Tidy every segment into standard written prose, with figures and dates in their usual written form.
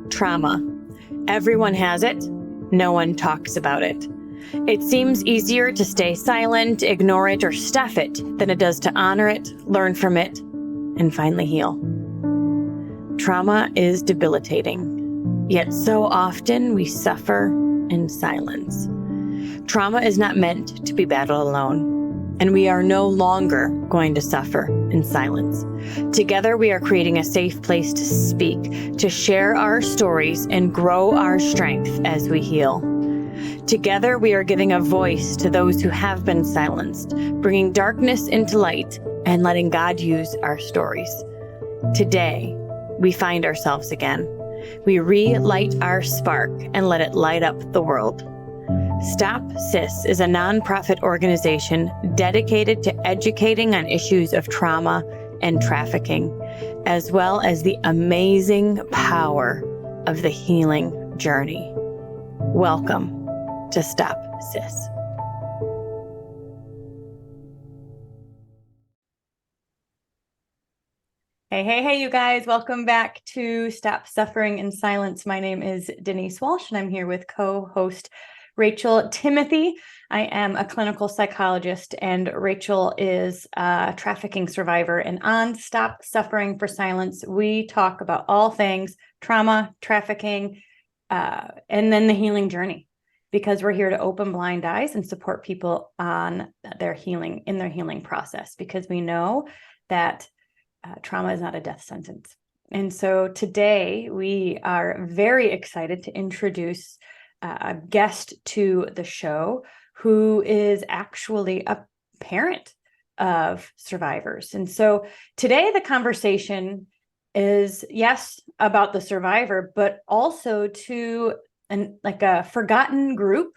Trauma. Everyone has it. No one talks about it. It seems easier to stay silent, ignore it, or stuff it than it does to honor it, learn from it, and finally heal. Trauma is debilitating, yet so often we suffer in silence. Trauma is not meant to be battled alone, and we are no longer going to suffer in silence. Together, we are creating a safe place to speak, to share our stories, and grow our strength as we heal. Together, we are giving a voice to those who have been silenced, bringing darkness into light, and letting God use our stories. Today, we find ourselves again. We relight our spark and let it light up the world. Stop SIS is a nonprofit organization dedicated to educating on issues of trauma and trafficking, as well as the amazing power of the healing journey. Welcome to Stop SIS. Hey, you guys. Welcome back to Stop Suffering in Silence. My name is Denise Walsh, and I'm here with co-host Rachel Timothy. I am a clinical psychologist, and Rachel is a trafficking survivor. And on Stop Suffering for Silence, we talk about all things trauma, trafficking, and then the healing journey, because we're here to open blind eyes and support people on their healing, in their healing process, because we know that trauma is not a death sentence. And so today we are very excited to introduce a guest to the show who is actually a parent of survivors. And so today the conversation is, yes, about the survivor, but also to a forgotten group,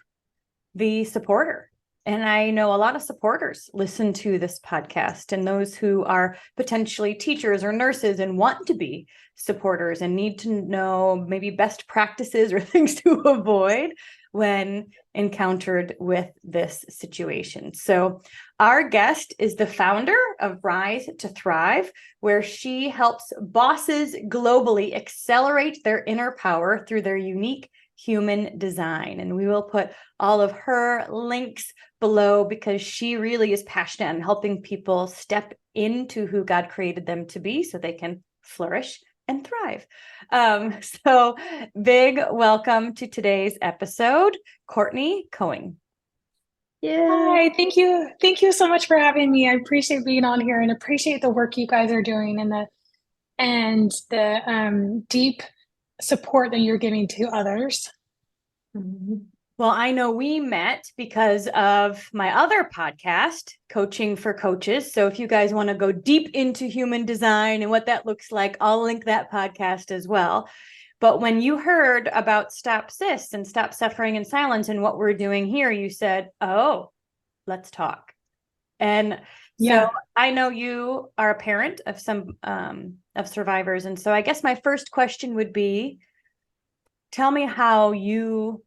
the supporter. And I know a lot of supporters listen to this podcast, and those who are potentially teachers or nurses and want to be supporters and need to know maybe best practices or things to avoid when encountered with this situation. So our guest is the founder of Rise to Thrive, where she helps bosses globally accelerate their inner power through their unique human design. And we will put all of her links below, because she really is passionate on helping people step into who God created them to be so they can flourish and thrive. So big welcome to today's episode, Courtney Koenig. Yeah. Hi, thank you. Thank you so much for having me. I appreciate being on here and appreciate the work you guys are doing and the deep support that you're giving to others. Mm-hmm. Well, I know we met because of my other podcast, Coaching for Coaches. So if you guys want to go deep into human design and what that looks like, I'll link that podcast as well. But when you heard about Stop SIS and Stop Suffering in Silence and what we're doing here, you said, oh, let's talk. And so I know you are a parent of some of survivors. And so I guess my first question would be, tell me how you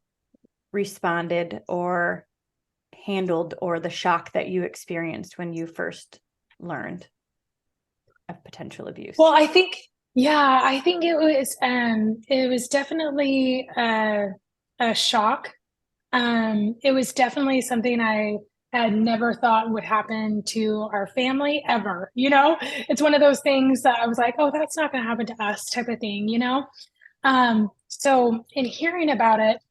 responded or handled, or the shock that you experienced when you first learned of potential abuse. Well, I think it was definitely a shock. It was definitely something I had never thought would happen to our family ever. You know, it's one of those things that I was like, oh, that's not going to happen to us type of thing, you know? So in hearing about it,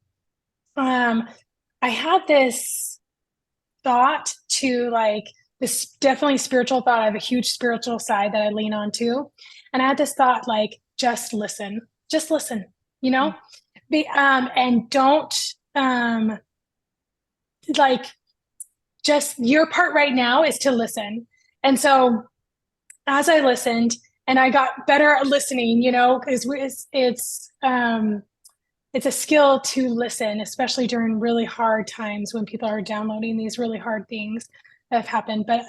I had this thought to this definitely spiritual thought. I have a huge spiritual side that I lean on to. And I had this thought, just listen, you know, and don't, just your part right now is to listen. And so as I listened and I got better at listening, you know, because it's a skill to listen, especially during really hard times when people are downloading these really hard things that have happened. But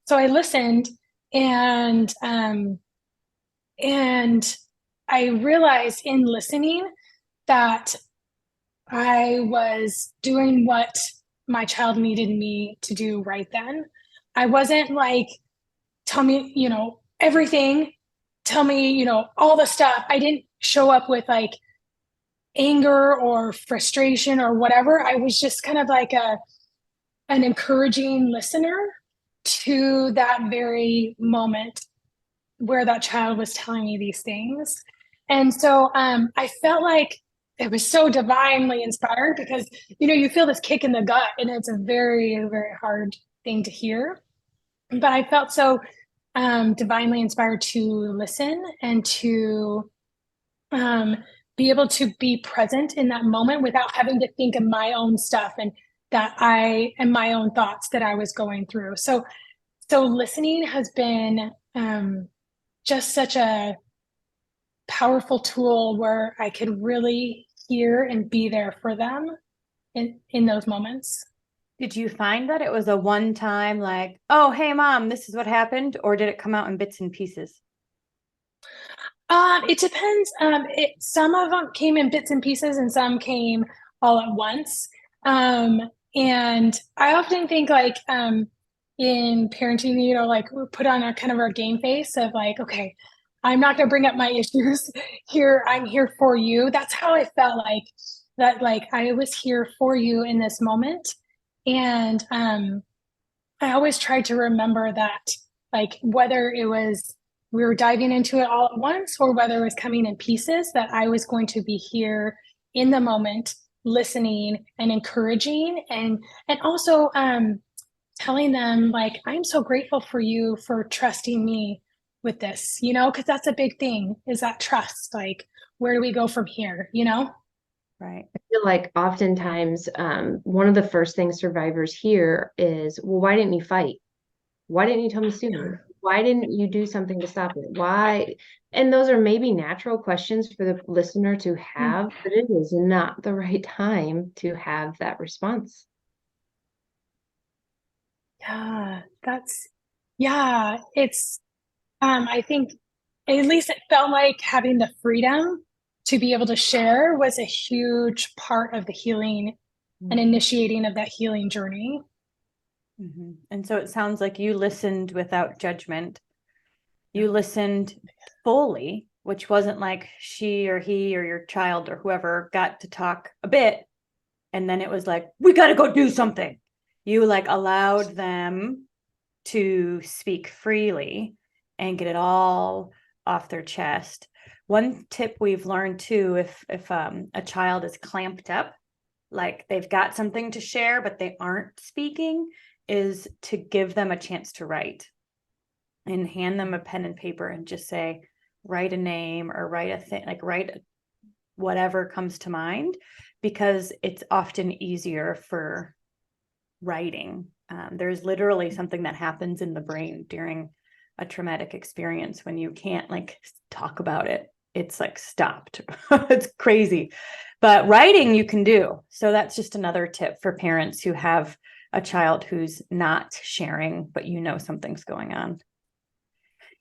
so I listened, and I realized in listening that I was doing what my child needed me to do right then. I wasn't tell me, you know, everything, tell me, all the stuff. I didn't show up with like anger or frustration or whatever. I was just kind of like an encouraging listener to that very moment where that child was telling me these things. And so I felt like it was so divinely inspired because, you feel this kick in the gut and it's a very, very hard thing to hear. But I felt so divinely inspired to listen and to be able to be present in that moment without having to think of my own stuff and my own thoughts that I was going through. So listening has been just such a powerful tool where I could really hear and be there for them in those moments. Did you find that it was a one time like, oh, hey, mom, this is what happened? Or did it come out in bits and pieces? It depends. Some of them came in bits and pieces and some came all at once. And I often think like in parenting, like we put on a kind of our game face of like, okay, I'm not going to bring up my issues here. I'm here for you. That's how I felt like that, like I was here for you in this moment. And I always tried to remember that, like whether it was we were diving into it all at once or whether it was coming in pieces, that I was going to be here in the moment, listening and encouraging and also telling them like, I'm so grateful for you for trusting me with this, because that's a big thing, is that trust. Like, where do we go from here? Right. I feel like oftentimes one of the first things survivors hear is, well, why didn't you fight? Why didn't you tell me sooner? Why didn't you do something to stop it? Why? And those are maybe natural questions for the listener to have, but it is not the right time to have that response. It's I think at least it felt like having the freedom to be able to share was a huge part of the healing and initiating of that healing journey. Mm-hmm. And so it sounds like you listened without judgment. You listened fully, which wasn't like she or he or your child or whoever got to talk a bit. And then it was like, we got to go do something. You like allowed them to speak freely and get it all off their chest. One tip we've learned too, if a child is clamped up, like they've got something to share, but they aren't speaking, is to give them a chance to write and hand them a pen and paper and just say, write a name or write a thing, like write whatever comes to mind, because it's often easier for writing. There's literally something that happens in the brain during a traumatic experience when you can't like talk about it. It's like stopped. It's crazy. But writing you can do. So that's just another tip for parents who have a child who's not sharing, but something's going on.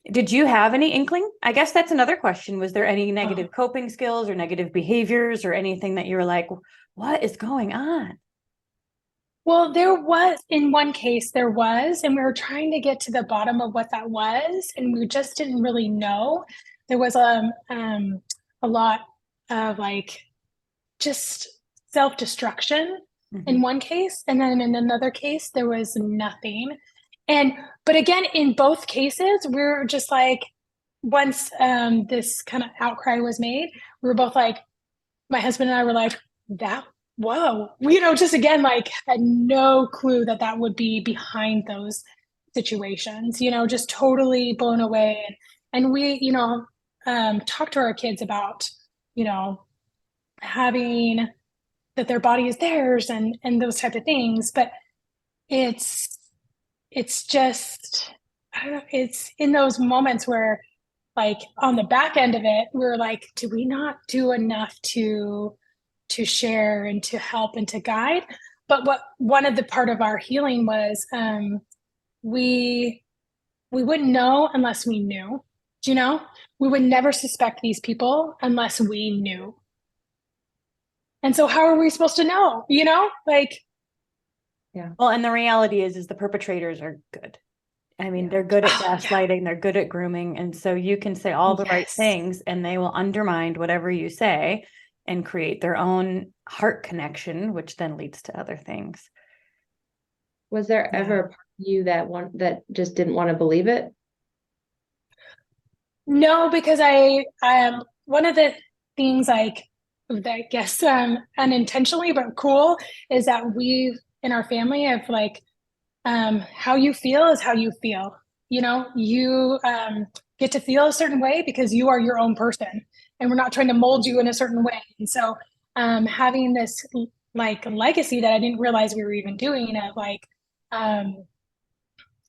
Did you have any inkling? I guess that's another question. Was there any negative coping skills or negative behaviors or anything that you were like, what is going on? Well, there was, in one case, and we were trying to get to the bottom of what that was, and we just didn't really know. There was a lot of like just self-destruction in one case, and then in another case, there was nothing. But again, in both cases, we're just like, once this kind of outcry was made, we were both like, my husband and I were like, whoa, just again, like had no clue that would be behind those situations, just totally blown away. And we, talk to our kids about, having that their body is theirs and those type of things. But it's just, I don't know, it's in those moments where like on the back end of it, we're like, do we not do enough to share and to help and to guide? But one of the part of our healing was we wouldn't know unless we knew. We would never suspect these people unless we knew. And so how are we supposed to know? Like, yeah. Well, and the reality is the perpetrators are good. I mean, they're good at gaslighting, they're good at grooming. And so you can say all the right things and they will undermine whatever you say and create their own heart connection, which then leads to other things. Was there ever a part of you that just didn't want to believe it? No, because I one of the things like that, I guess unintentionally but cool, is that we in our family have like how you feel is how you feel. You know, you get to feel a certain way because you are your own person, and we're not trying to mold you in a certain way. And so having this like legacy that I didn't realize we were even doing of like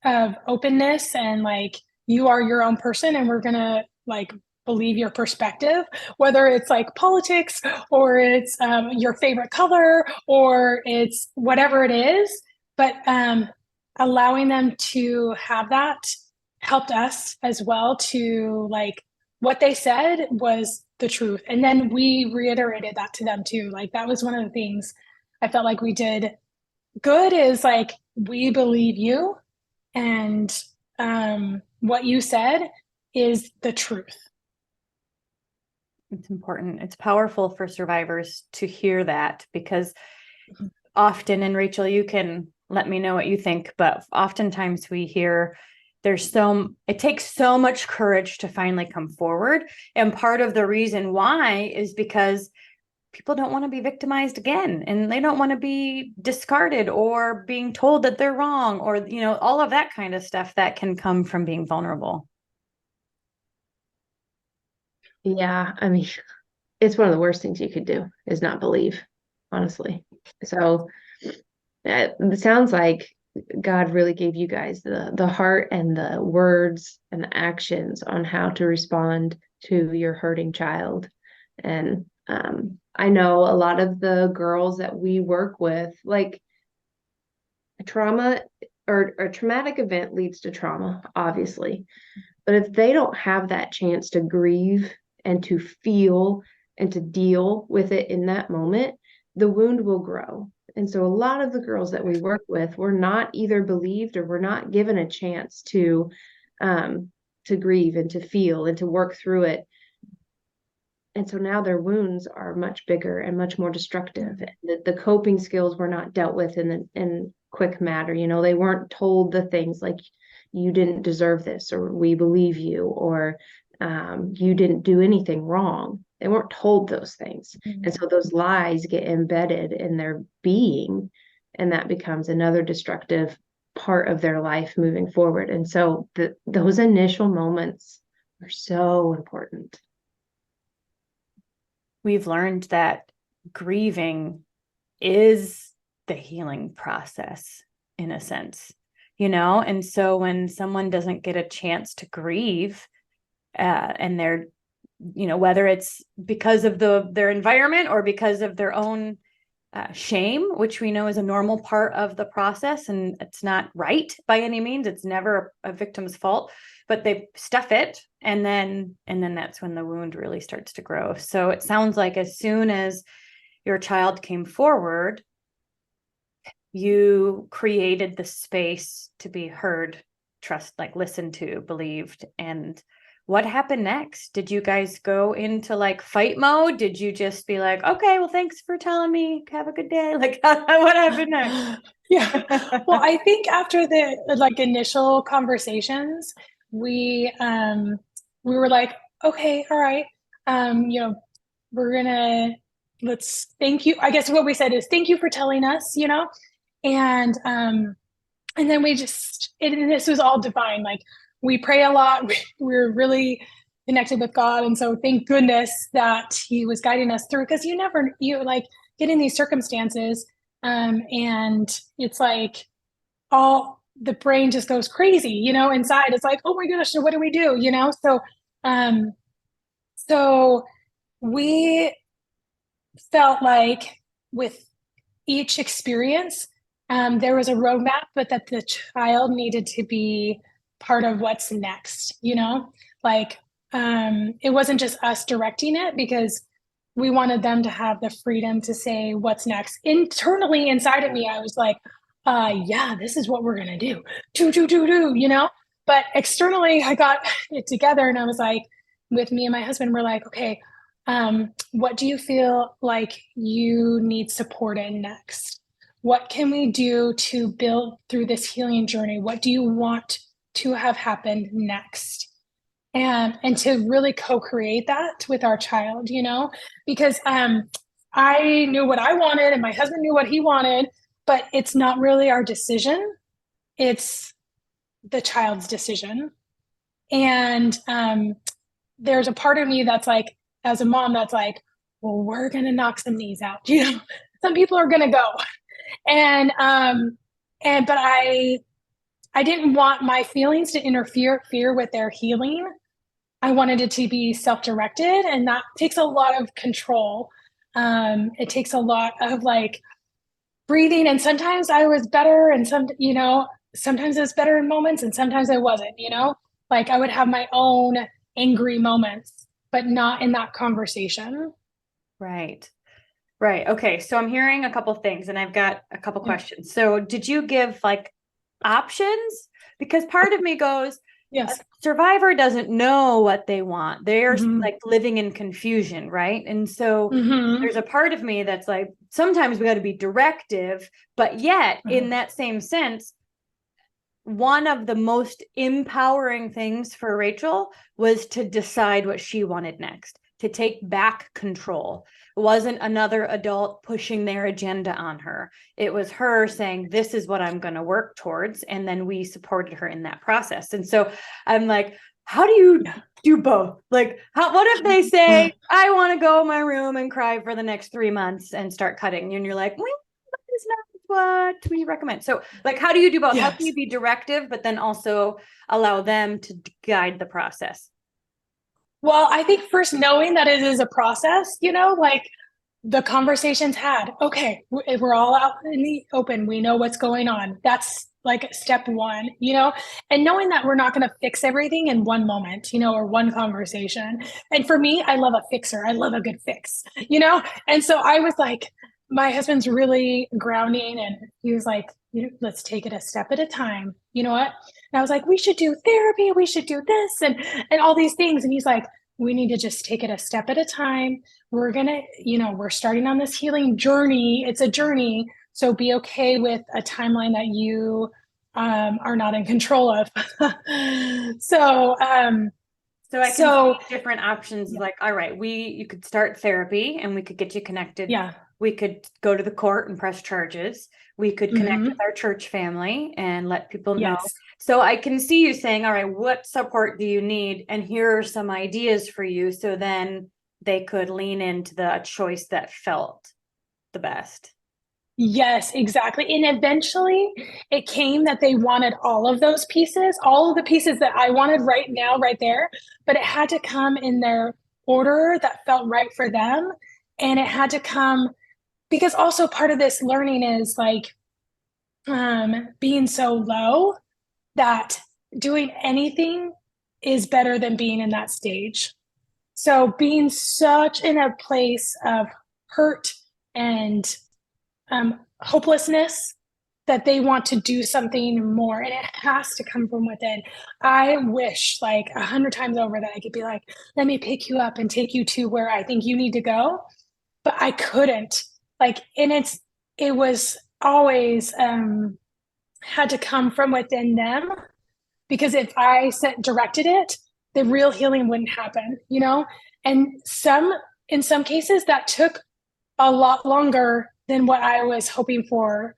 of openness and like you are your own person and we're gonna like believe your perspective, whether it's like politics or it's your favorite color or it's whatever it is. But allowing them to have that helped us as well to like what they said was the truth. And then we reiterated that to them too. Like that was one of the things I felt like we did good is like, we believe you and what you said is the truth. It's important. It's powerful for survivors to hear that because often, and Rachel, you can let me know what you think, but oftentimes we hear it takes so much courage to finally come forward. And part of the reason why is because people don't want to be victimized again, and they don't want to be discarded or being told that they're wrong, or, you know, all of that kind of stuff that can come from being vulnerable. Yeah, I mean, it's one of the worst things you could do is not believe, honestly. So it sounds like God really gave you guys the heart and the words and the actions on how to respond to your hurting child. And I know a lot of the girls that we work with, like trauma or a traumatic event leads to trauma, obviously. But if they don't have that chance to grieve and to feel and to deal with it in that moment, the wound will grow. And so a lot of the girls that we work with were not either believed or were not given a chance to grieve and to feel and to work through it. And so now their wounds are much bigger and much more destructive. The coping skills were not dealt with in quick matter. You know, they weren't told the things like, you didn't deserve this, or we believe you, or you didn't do anything wrong. They weren't told those things. Mm-hmm. And so those lies get embedded in their being, and that becomes another destructive part of their life moving forward. And so those initial moments are so important. We've learned that grieving is the healing process in a sense, you know? And so when someone doesn't get a chance to grieve, and they're, you know, whether it's because of their environment or because of their own shame, which we know is a normal part of the process, and it's not right by any means. It's never a victim's fault, but they stuff it, and then that's when the wound really starts to grow. So it sounds like as soon as your child came forward, you created the space to be heard, trust, like listened to, believed. And what happened next? Did you guys go into like fight mode? Did you just be like, okay, well, thanks for telling me, have a good day? Like what happened next? Yeah. Well, I think after the like initial conversations, we were like, okay, all right. You know, let's thank you. I guess what we said is thank you for telling us, you know, and then we just, and this was all divine. Like we pray a lot. We're really connected with God. And so thank goodness that he was guiding us through, because you like get in these circumstances and it's like all the brain just goes crazy, you know, inside. It's like, oh my gosh, so what do we do? You know? So we felt like with each experience, there was a roadmap, but that the child needed to be part of what's next, you know, like it wasn't just us directing it, because we wanted them to have the freedom to say what's next. Internally inside of me, I was like, yeah, this is what we're going to do, you know, But externally, I got it together and I was like, with me and my husband, we're like, okay, what do you feel like you need support in next? What can we do to build through this healing journey? What do you want to have happened next? And to really co-create that with our child, because I knew what I wanted and my husband knew what he wanted, but it's not really our decision. It's the child's decision. And there's a part of me that's like, as a mom, that's like, well, we're going to knock some knees out. Some people are going to go. But I didn't want my feelings to interfere with their healing. I wanted it to be self-directed, and that takes a lot of control. It takes a lot of like breathing, and sometimes I was better, and sometimes it was better in moments, and sometimes I wasn't. Like I would have my own angry moments, but not in that conversation. Right. Right. Okay. So I'm hearing a couple things, and I've got a couple questions. So did you give like options? Because part of me goes, Yes. a survivor doesn't know what they want. They're like living in confusion, right? And so there's a part of me that's like, sometimes we got to be directive, but yet in that same sense, one of the most empowering things for Rachel was to decide what she wanted next, to take back control. It wasn't another adult pushing their agenda on her. It was her saying, this is what I'm going to work towards. And then we supported her in that process. And so I'm like, how do you do both? Like, what if they say, I want to go in my room and cry for the next 3 months and start cutting? And you're like, well, that is not what we recommend. So like, how do you do both? How can you be directive, but then also allow them to guide the process? Well, I think first knowing that it is a process, like the conversations had, okay, we're all out in the open. We know what's going on. That's like step one, and knowing that we're not going to fix everything in one moment, or one conversation. And for me, I love a fixer. I love a good fix, And so I was like, my husband's really grounding, and he was like, let's take it a step at a time. You know what? And I was like, we should do therapy. We should do this and all these things. And he's like, we need to just take it a step at a time. We're going to, we're starting on this healing journey. It's a journey. So be okay with a timeline that you are not in control of. So I can see different options. Like, all right, you could start therapy and we could get you connected. Yeah. We could go to the court and press charges. We could connect with our church family and let people know. So I can see you saying, all right, what support do you need? And here are some ideas for you. So then they could lean into the choice that felt the best. Yes, exactly. And eventually it came that they wanted all of those pieces, all of the pieces that I wanted right now, right there, but it had to come in their order that felt right for them. And it had to come because also part of this learning is like being so low that doing anything is better than being in that stage. So being such in a place of hurt and hopelessness that they want to do something more, and it has to come from within. I wish like 100 times over that I could be like, let me pick you up and take you to where I think you need to go, but I couldn't. Like, and it was always had to come from within them, because if I directed it, the real healing wouldn't happen, and in some cases that took a lot longer than what I was hoping for,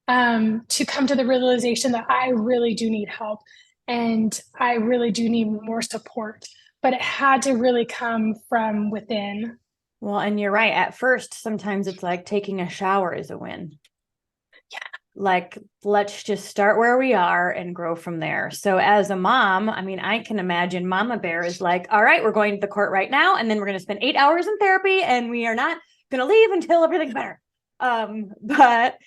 to come to the realization that I really do need help and I really do need more support, but it had to really come from within. Well, and you're right. At first, sometimes it's like taking a shower is a win. Yeah. Like, let's just start where we are and grow from there. So as a mom, I mean, I can imagine Mama Bear is like, all right, we're going to the court right now. And then we're going to spend 8 hours in therapy and we are not going to leave until everything's better. But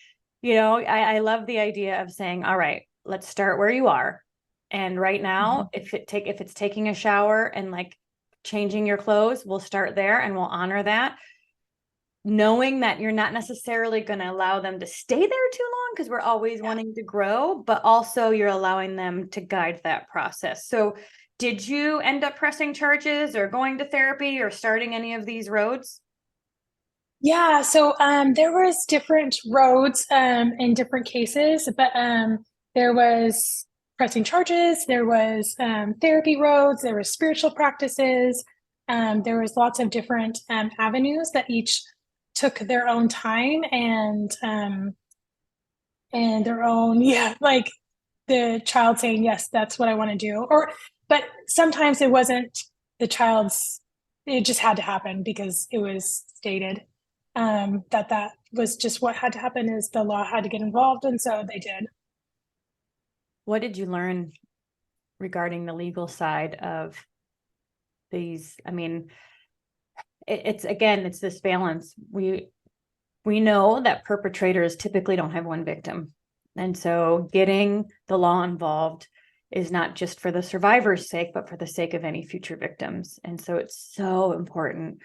I love the idea of saying, all right, let's start where you are. And right now, if it's taking a shower and like changing your clothes, we'll start there and we'll honor that. Knowing that you're not necessarily going to allow them to stay there too long because we're always wanting to grow, but also you're allowing them to guide that process. So did you end up pressing charges or going to therapy or starting any of these roads? Yeah, so there was different roads in different cases, but there was pressing charges, there was therapy roads, there was spiritual practices, there was lots of different avenues that each took their own time and their own, yeah, like the child saying, yes, that's what I want to do. But sometimes it wasn't the child's, it just had to happen because it was stated that was just what had to happen, is the law had to get involved. And so they did. What did you learn regarding the legal side of these? I mean, it's again, it's this balance. We know that perpetrators typically don't have one victim. And so getting the law involved is not just for the survivor's sake, but for the sake of any future victims. And so it's so important,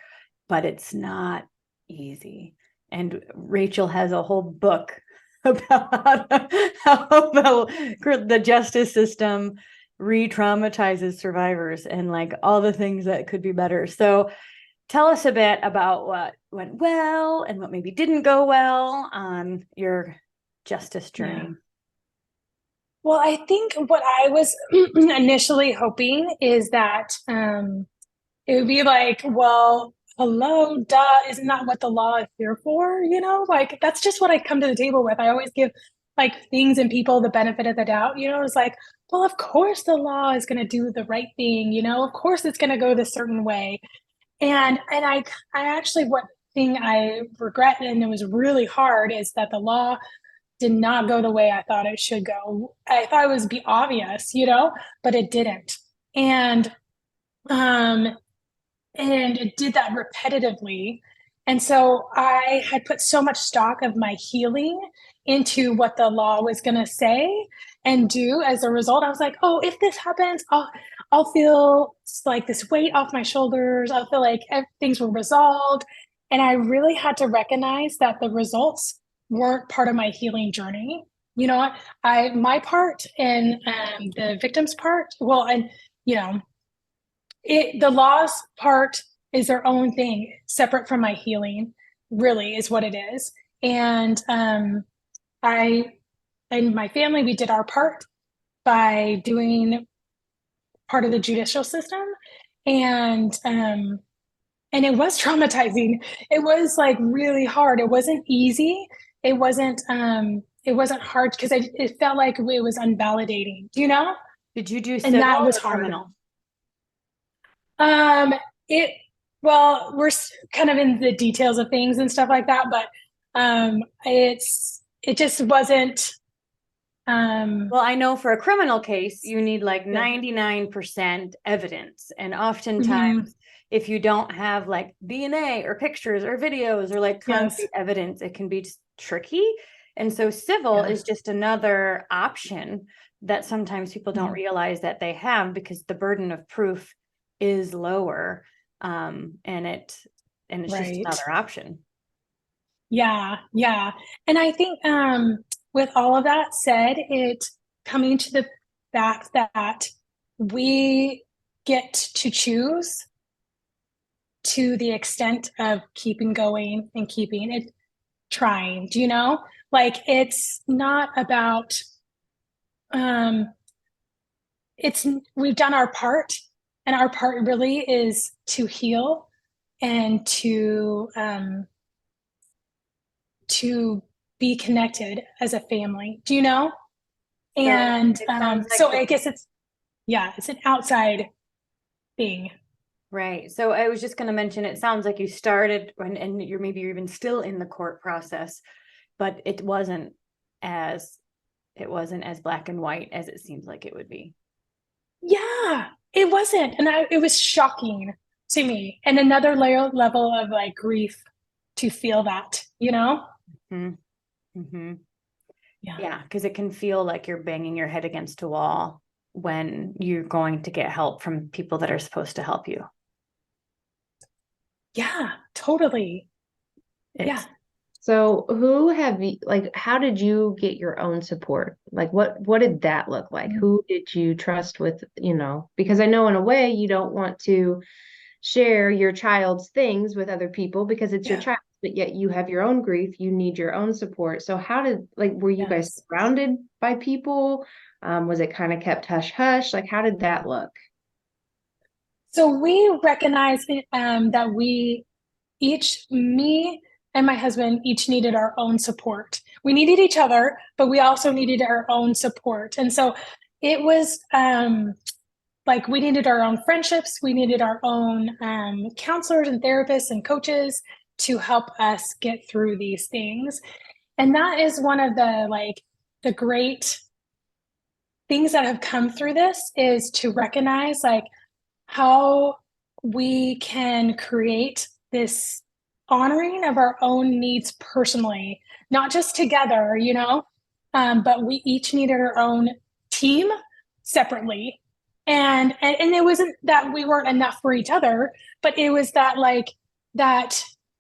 but it's not easy. And Rachel has a whole book about how the justice system re-traumatizes survivors and like all the things that could be better. So tell us a bit about what went well and what maybe didn't go well on your justice journey. Yeah. Well, I think what I was initially hoping is that it would be like, well, hello, duh, isn't that what the law is here for? You know, like that's just what I come to the table with. I always give like things and people the benefit of the doubt. You know, it's like, well, of course the law is going to do the right thing. You know, of course it's going to go the certain way. And I actually, what thing I regret, and it was really hard, is that the law did not go the way I thought it should go. I thought it was be obvious, you know, but it didn't. Um and it did that repetitively. And so I had put so much stock of my healing into what the law was going to say and do. As a result, I was like, oh, if this happens, I'll feel like this weight off my shoulders. I'll feel like things were resolved. And I really had to recognize that the results weren't part of my healing journey. You know what? My part and the victim's part, well, and you know, the law's part is their own thing, separate from my healing, really is what it is. And I and my family, we did our part by doing part of the judicial system. And it was traumatizing. It was like really hard. It wasn't easy. It wasn't hard because it felt like it was unvalidating, you know? Did you do And civil that was or hard. criminal? It well, we're kind of in the details of things and stuff like that, but it just wasn't. Well, I know for a criminal case, you need like 99% evidence. And oftentimes, if you don't have like DNA or pictures or videos or like concrete evidence, it can be just tricky. And so civil is just another option that sometimes people don't realize that they have, because the burden of proof is lower. And it's just another option. Yeah. And I think with all of that said, it coming to the fact that we get to choose to the extent of keeping going and keeping it trying, do you know? Like it's not about we've done our part, and our part really is to heal and to be connected as a family, do you know? And so I guess it's an outside thing. Right. So I was just going to mention, it sounds like you started and you're even still in the court process, but it wasn't as black and white as it seems like it would be. Yeah, it wasn't. And it was shocking to me. And another level of like grief to feel that, you know? Mm-hmm. Mm-hmm. Yeah, because it can feel like you're banging your head against a wall when you're going to get help from people that are supposed to help you. Yeah, totally. So who have you, like, how did you get your own support? Like what did that look like? Who did you trust with, because I know in a way you don't want to share your child's things with other people because it's your Yeah. child, but yet you have your own grief, you need your own support. So how did, like, were you guys Yes. surrounded by people? Was it kind of kept hush hush? Like, how did that look? So we recognized that me and my husband each needed our own support. We needed each other, but we also needed our own support. And so it was like we needed our own friendships, we needed our own counselors and therapists and coaches to help us get through these things. And that is one of the great things that have come through this is to recognize like how we can create this honoring of our own needs personally, not just together, but we each needed our own team separately. And it wasn't that we weren't enough for each other, but it was that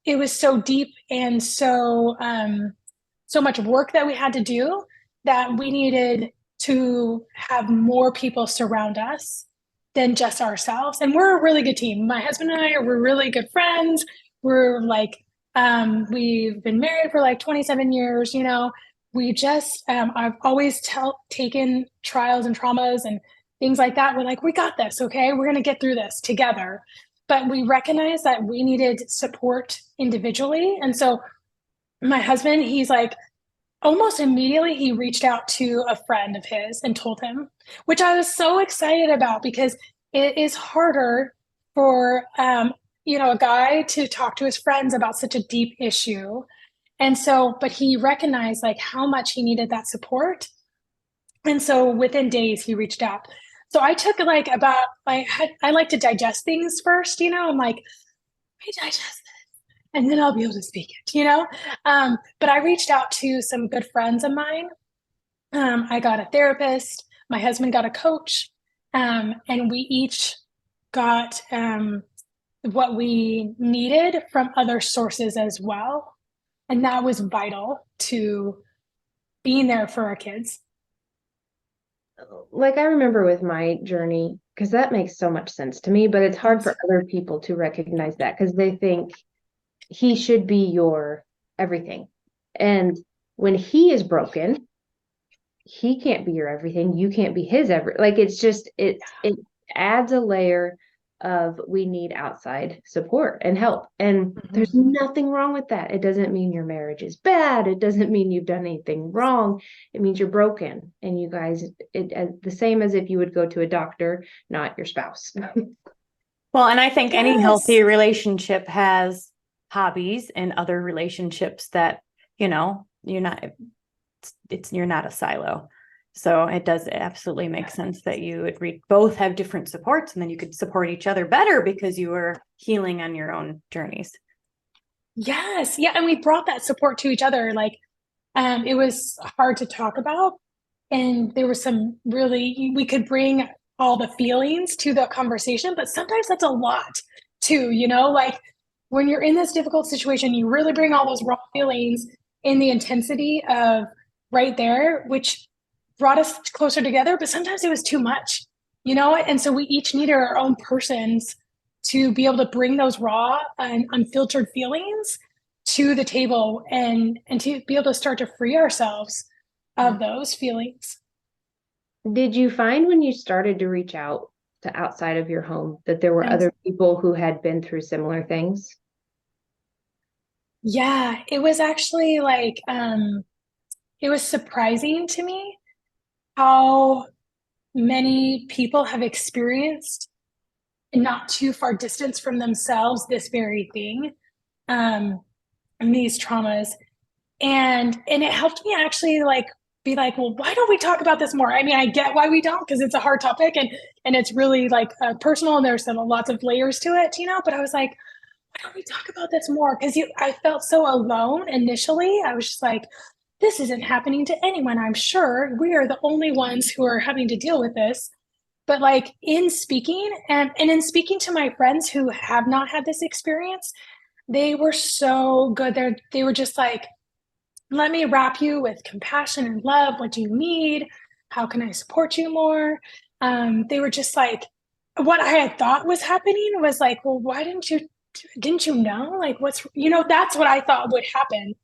it was so deep and so much work that we had to do that we needed to have more people surround us than just ourselves. And we're a really good team. My husband and I are we're really good friends. We're we've been married for like 27 years, We just I've always taken trials and traumas and things like that. We're like, we got this, okay? We're gonna get through this together. But we recognize that we needed support individually. And so my husband, he's like, almost immediately he reached out to a friend of his and told him, which I was so excited about because it is harder for a guy to talk to his friends about such a deep issue. And so, but he recognized like how much he needed that support. And so within days he reached out. So I took I like to digest things first, I'm like, I digest and then I'll be able to speak it. But I reached out to some good friends of mine. I got a therapist, my husband got a coach, and we each got what we needed from other sources as well. And that was vital to being there for our kids. Like, I remember with my journey, because that makes so much sense to me, but it's hard for other people to recognize that because they think he should be your everything. And when he is broken, he can't be your everything. You can't be his like, it's just, it adds a layer of we need outside support and help. And there's nothing wrong with that. It doesn't mean your marriage is bad. It doesn't mean you've done anything wrong. It means you're broken. And you guys, the same as if you would go to a doctor, not your spouse. Well, and I think any Yes. healthy relationship has hobbies and other relationships that, you're not a silo. So it does absolutely make sense that you would both have different supports and then you could support each other better because you were healing on your own journeys. Yes. Yeah. And we brought that support to each other. It was hard to talk about. And there was we could bring all the feelings to the conversation, but sometimes that's a lot too, like when you're in this difficult situation, you really bring all those raw feelings in the intensity of right there, which brought us closer together, but sometimes it was too much, and so we each needed our own persons to be able to bring those raw and unfiltered feelings to the table and to be able to start to free ourselves of those feelings. Did you find when you started to reach out to outside of your home that there were other people who had been through similar things? Yeah, it was actually it was surprising to me how many people have experienced not too far distance from themselves this very thing, and these traumas. And it helped me actually be like, well, why don't we talk about this more? I mean, I get why we don't because it's a hard topic and it's really personal and there's lots of layers to it, but I was like, why don't we talk about this more? Because I felt so alone initially. I was just like, this isn't happening to anyone. I'm sure we are the only ones who are having to deal with this. But in speaking and in speaking to my friends who have not had this experience, they were so good. They were just like, let me wrap you with compassion and love. What do you need? How can I support you more? They were just like, what I had thought was happening was like, well, why didn't you know? Like, that's what I thought would happen.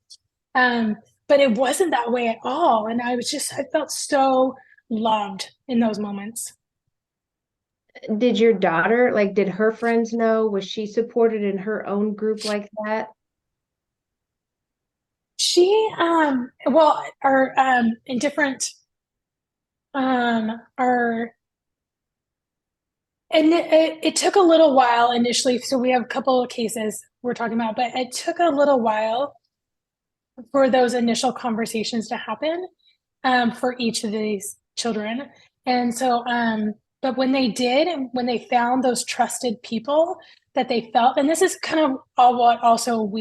But it wasn't that way at all. And I felt so loved in those moments. Did your daughter, like, did her friends know? Was she supported in her own group like that? She, well, are in different, are, and it took a little while initially. So we have a couple of cases we're talking about, but it took a little while for those initial conversations to happen for each of these children. And so, but when they did, and when they found those trusted people that they felt, and this is kind of all what also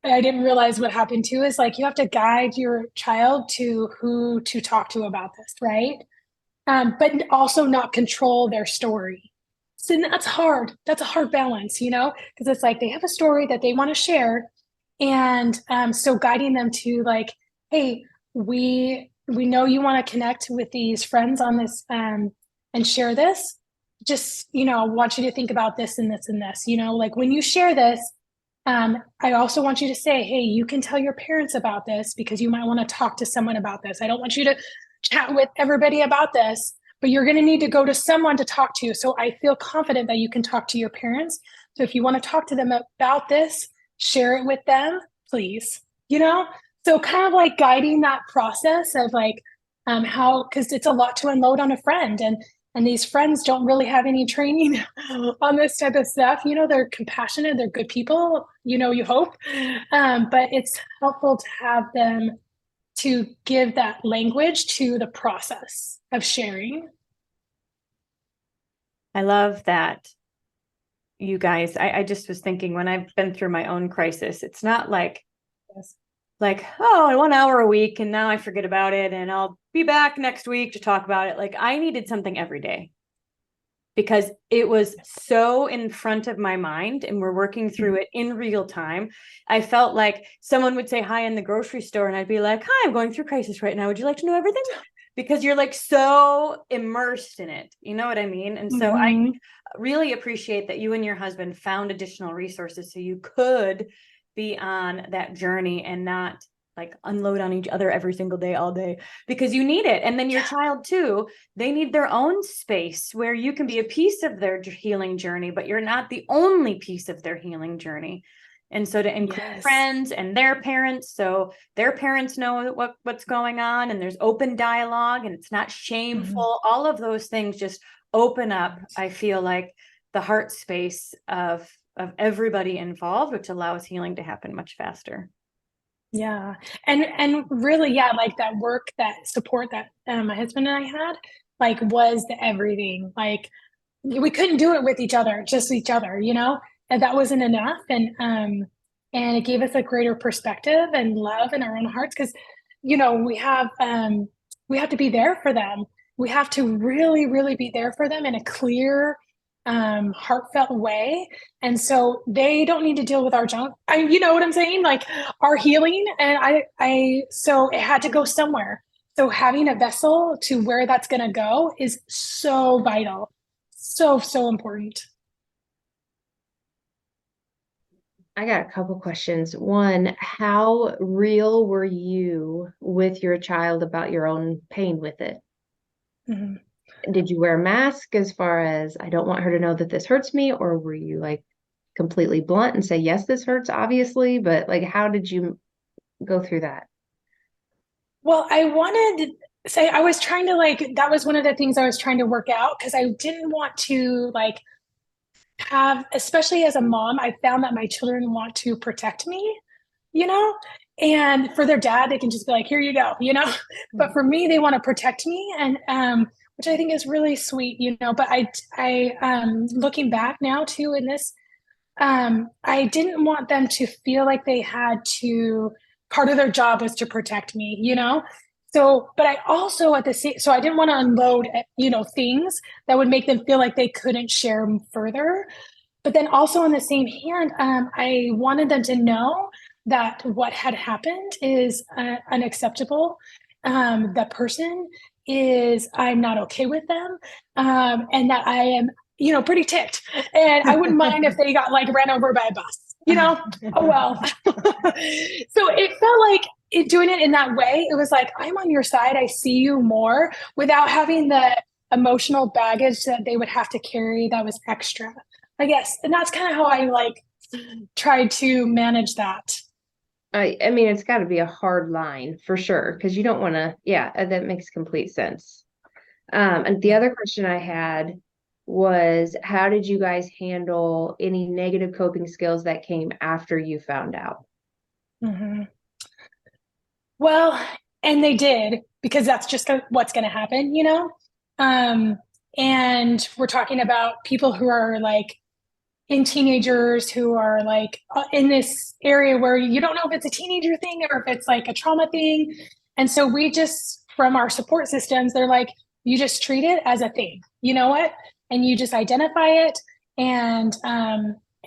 I didn't realize what happened too, is like you have to guide your child to who to talk to about this, right? But also not control their story. So that's hard. That's a hard balance, because it's like they have a story that they want to share. And so guiding them to like, hey, we know you want to connect with these friends on this and share this. Just, I want you to think about this and this and this, like when you share this, I also want you to say, hey, you can tell your parents about this because you might want to talk to someone about this. I don't want you to chat with everybody about this, but you're going to need to go to someone to talk to. So I feel confident that you can talk to your parents. So if you want to talk to them about this, share it with them, please. So kind of like guiding that process of like because it's a lot to unload on a friend, and these friends don't really have any training on this type of stuff. They're compassionate, they're good people, you hope, but it's helpful to have them to give that language to the process of sharing. I love that. You guys, I just was thinking when I've been through my own crisis, it's not like, oh, 1 hour a week and now I forget about it and I'll be back next week to talk about it. Like I needed something every day because it was so in front of my mind and we're working through it in real time. I felt like someone would say hi in the grocery store and I'd be like, hi, I'm going through crisis right now. Would you like to know everything? Because you're like so immersed in it. You know what I mean? And so I really appreciate that you and your husband found additional resources so you could be on that journey and not like unload on each other every single day, all day, because you need it. And then your child too, they need their own space where you can be a piece of their healing journey, but you're not the only piece of their healing journey. And so to include friends and their parents, so their parents know what's going on and there's open dialogue and it's not shameful. All of those things just open up, I feel like, the heart space of everybody involved, which allows healing to happen much faster. Yeah. And really, like that work, that support that my husband and I had, like was the everything. Like we couldn't do it with each other, just each other, and that wasn't enough. And it gave us a greater perspective and love in our own hearts. Cause, we have to be there for them. We have to really, really be there for them in a clear, heartfelt way. And so they don't need to deal with our junk. You know what I'm saying? Like our healing. And so it had to go somewhere. So having a vessel to where that's going to go is so vital. So, so important. I got a couple questions. One, how real were you with your child about your own pain with it? Did you wear a mask as far as, I don't want her to know that this hurts me? Or were you like completely blunt and say, yes, this hurts, obviously, but like, how did you go through that? Well, I wanted to say I was trying to that was one of the things I was trying to work out because I didn't want to have, especially as a mom, I found that my children want to protect me, and for their dad, they can just be like, here you go, but for me, they want to protect me. And, which I think is really sweet, but looking back now too, in this, I didn't want them to feel like they had to, part of their job was to protect me, So, but I also so I didn't want to unload, things that would make them feel like they couldn't share further. But then also on the same hand, I wanted them to know that what had happened is unacceptable. The person is, I'm not okay with them, and that I am, pretty ticked. And I wouldn't mind if they got like ran over by a bus, oh well. So it felt like doing it in that way, it was like, I'm on your side, I see you more, without having the emotional baggage that they would have to carry that was extra, I guess. And that's kind of how I like tried to manage that. I mean, it's got to be a hard line for sure, because you don't want to, yeah, that makes complete sense. And the other question I had was, how did you guys handle any negative coping skills that came after you found out? Mm-hmm. Well, and they did, because that's just what's going to happen, and we're talking about people who are like in teenagers, who are like in this area where you don't know if it's a teenager thing or if it's like a trauma thing. And so we just, from our support systems, they're like, you just treat it as a thing, you know what? And you just identify it, and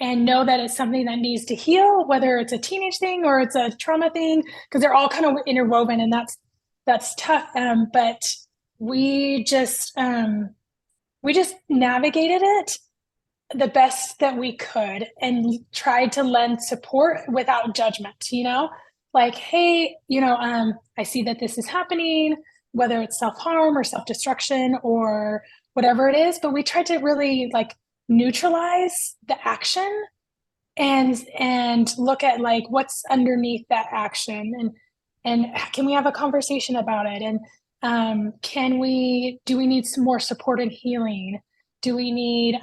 know that it's something that needs to heal, whether it's a teenage thing or it's a trauma thing, because they're all kind of interwoven, and that's tough. But we just navigated it the best that we could and tried to lend support without judgment, like, hey, I see that this is happening, whether it's self-harm or self-destruction or whatever it is, but we tried to really like neutralize the action and look at like what's underneath that action, and can we have a conversation about it, and do we need some more support and healing? Do we need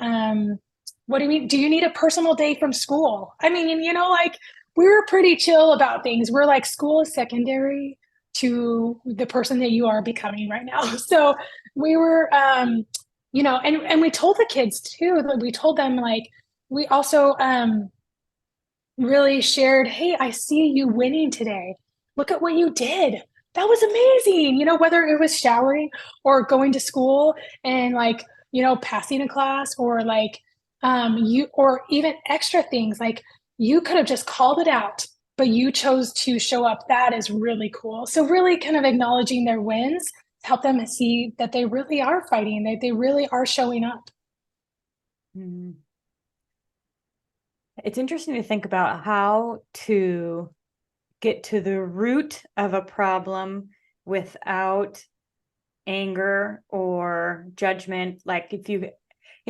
do you need a personal day from school? I mean, like, we were pretty chill about things. We're like, school is secondary to the person that you are becoming right now. So we were, and we told the kids too, that we told them, like, we also really shared, hey, I see you winning today. Look at what you did. That was amazing. Whether it was showering or going to school and like, passing a class, or like, or even extra things, like you could have just called it out, but you chose to show up. That is really cool. So really kind of acknowledging their wins, help them see that they really are fighting, that they really are showing up. Mm. It's interesting to think about how to get to the root of a problem without anger or judgment. Like, if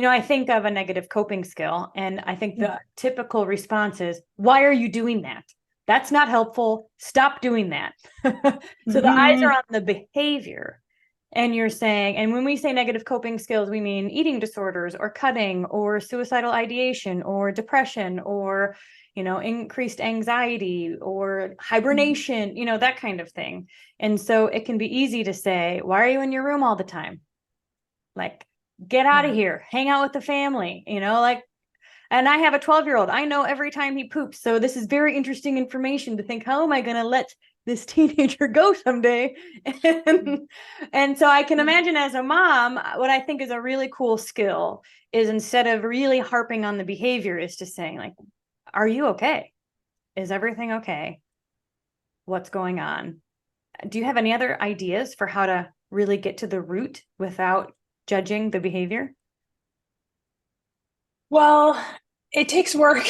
I think of a negative coping skill, and I think the typical response is, why are you doing that? That's not helpful. Stop doing that. So the eyes are on the behavior. And you're saying, and when we say negative coping skills, we mean eating disorders or cutting or suicidal ideation or depression or, increased anxiety or hibernation, that kind of thing. And so it can be easy to say, why are you in your room all the time? Like, get out of here, hang out with the family, like, and I have a 12-year-old. I know every time he poops. So this is very interesting information to think, how am I going to let this teenager go someday? And so I can imagine, as a mom, what I think is a really cool skill is, instead of really harping on the behavior, is to saying, like, are you okay? Is everything okay? What's going on? Do you have any other ideas for how to really get to the root without judging the behavior? Well, it takes work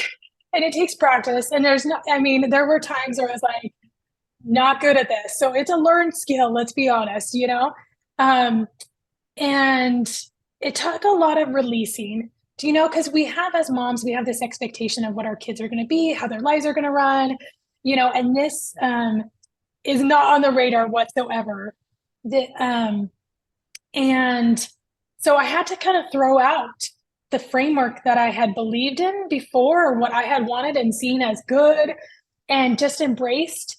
and it takes practice. And there were times where I was like, not good at this. So it's a learned skill, let's be honest, and it took a lot of releasing, because as moms, we have this expectation of what our kids are going to be, how their lives are going to run, and this is not on the radar whatsoever. And so I had to kind of throw out the framework that I had believed in before, or what I had wanted and seen as good, and just embraced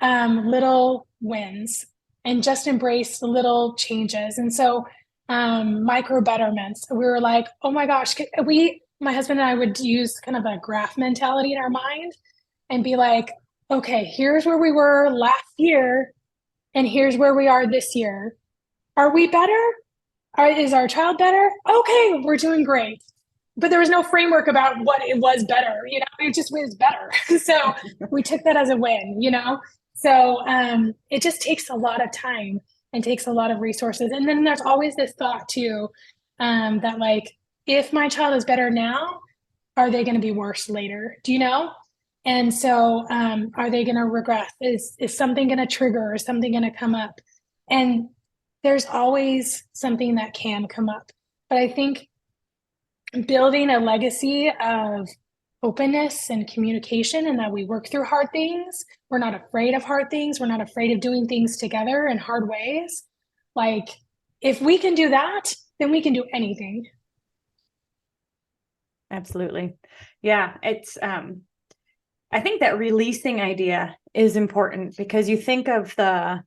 little wins, and just embraced little changes. And so micro betterments, we were like, oh my gosh, my husband and I would use kind of a graph mentality in our mind and be like, okay, here's where we were last year, and here's where we are this year. Are we better? Is our child better? Okay, we're doing great. but there was no framework about what it was better, it just was better. So we took that as a win, so it just takes a lot of time and takes a lot of resources. And then there's always this thought too, that like, if my child is better now, are they going to be worse later? Do you know? And so are they going to regress? Is something going to trigger? Is something going to come up? And there's always something that can come up. But I think building a legacy of openness and communication, and that we work through hard things. We're not afraid of hard things. We're not afraid of doing things together in hard ways. Like, if we can do that, then we can do anything. Absolutely. Yeah. It's, I think that releasing idea is important, because you think of the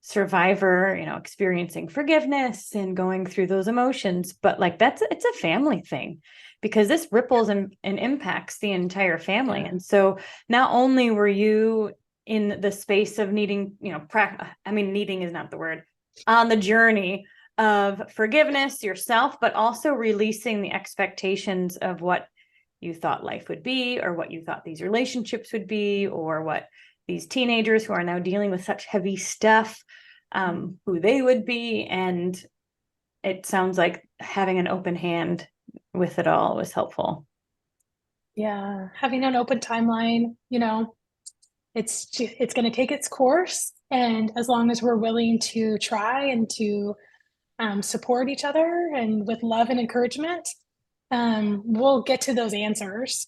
survivor, experiencing forgiveness and going through those emotions, but like it's a family thing, because this ripples and impacts the entire family. And so not only were you in the space of needing, needing is not the word, on the journey of forgiveness yourself, but also releasing the expectations of what you thought life would be, or what you thought these relationships would be, or what these teenagers who are now dealing with such heavy stuff, who they would be. And it sounds like having an open hand with it all was helpful. Yeah, having an open timeline, it's going to take its course, and as long as we're willing to try and to support each other and with love and encouragement, we'll get to those answers.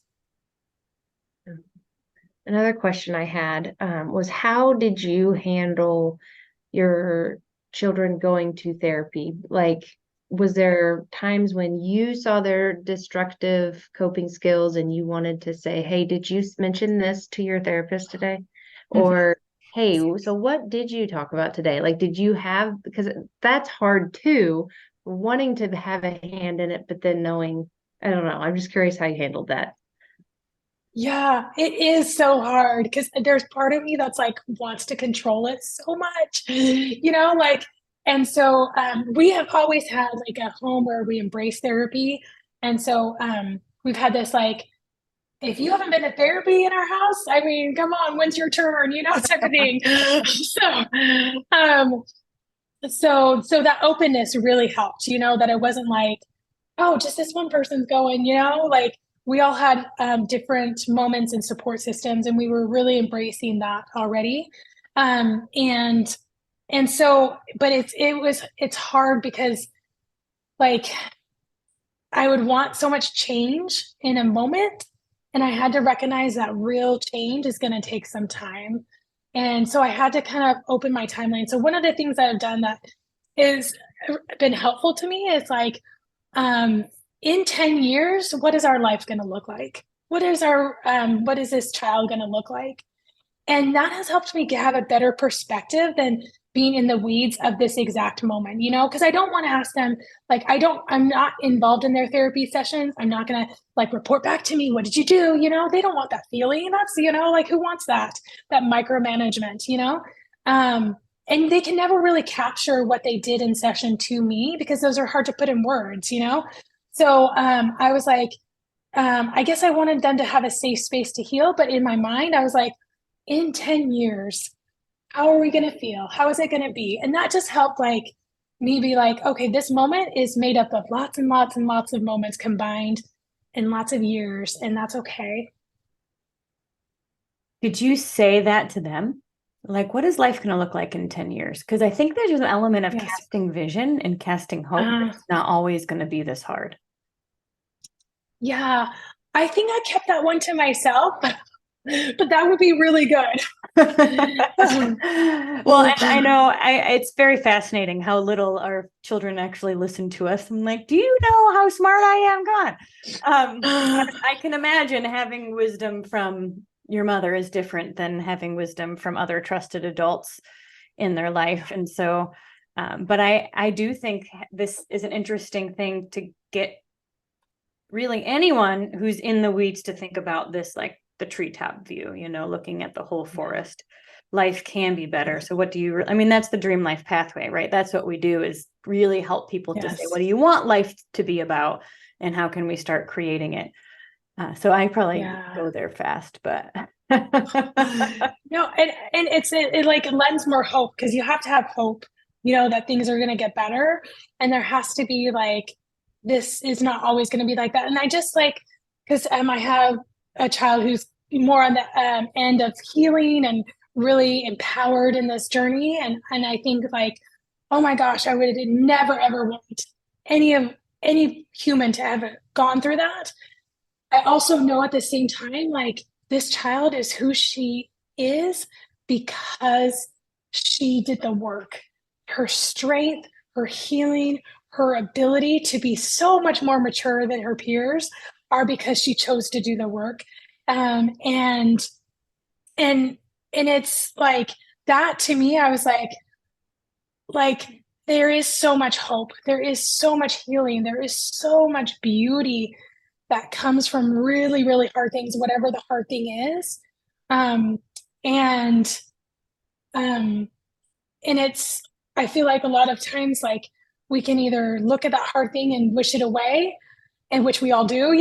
Another question I had was, how did you handle your children going to therapy? Like, was there times when you saw their destructive coping skills and you wanted to say, hey, did you mention this to your therapist today? Or, hey, so what did you talk about today? Like, did you have, because that's hard too, wanting to have a hand in it, but then knowing, I don't know. I'm just curious how you handled that. Yeah, it is so hard, because there's part of me that's like wants to control it so much, like, and so we have always had like a home where we embrace therapy. And so we've had this like, if you haven't been to therapy in our house, I mean, come on, when's your turn, type of thing. So that openness really helped, that it wasn't like, oh, just this one person's going, like, we all had different moments and support systems, and we were really embracing that already. And so, but it's hard, because like, I would want so much change in a moment, and I had to recognize that real change is going to take some time. And so I had to kind of open my timeline. So one of the things that I've done that is been helpful to me is like, in 10 years, what is our life going to look like? What is this child going to look like? And that has helped me have a better perspective than being in the weeds of this exact moment, because I don't want to ask them, like, I'm not involved in their therapy sessions. I'm not going to like report back to me. What did you do? They don't want that feeling. That's, like, who wants that micromanagement, and they can never really capture what they did in session to me, because those are hard to put in words, So I was like, I guess I wanted them to have a safe space to heal. But in my mind, I was like, in 10 years, how are we going to feel? How is it going to be? And that just helped like me be like, okay, this moment is made up of lots and lots and lots of moments combined in lots of years. And that's okay. Did you say that to them? Like, what is life going to look like in 10 years? Because I think there's an element of casting vision and casting hope. It's not always going to be this hard. Yeah, I think I kept that one to myself, but that would be really good. Well, I know it's very fascinating how little our children actually listen to us. I'm like, do you know how smart I am? God, I can imagine having wisdom from your mother is different than having wisdom from other trusted adults in their life. And so, but I do think this is an interesting thing to get really anyone who's in the weeds to think about this, like the treetop view, looking at the whole forest. Life can be better. So what do you, that's the dream life pathway, right? That's what we do, is really help people to say, what do you want life to be about? and how can we start creating it? So I probably go there fast, but no, and it like lends more hope, because you have to have hope, that things are going to get better, and there has to be like, this is not always going to be like that. And I just like, because I have a child who's more on the end of healing and really empowered in this journey, and I think like, oh my gosh, I would never ever want any human to have gone through that. I also know at the same time, like, this child is who she is because she did the work. Her strength, her healing, her ability to be so much more mature than her peers are because she chose to do the work. And it's like that to me, I was like, there is so much hope. There is so much healing. There is so much beauty that comes from really, really hard things, whatever the hard thing is. Um, and it's, I feel like a lot of times, like, we can either look at that hard thing and wish it away, and which we all do,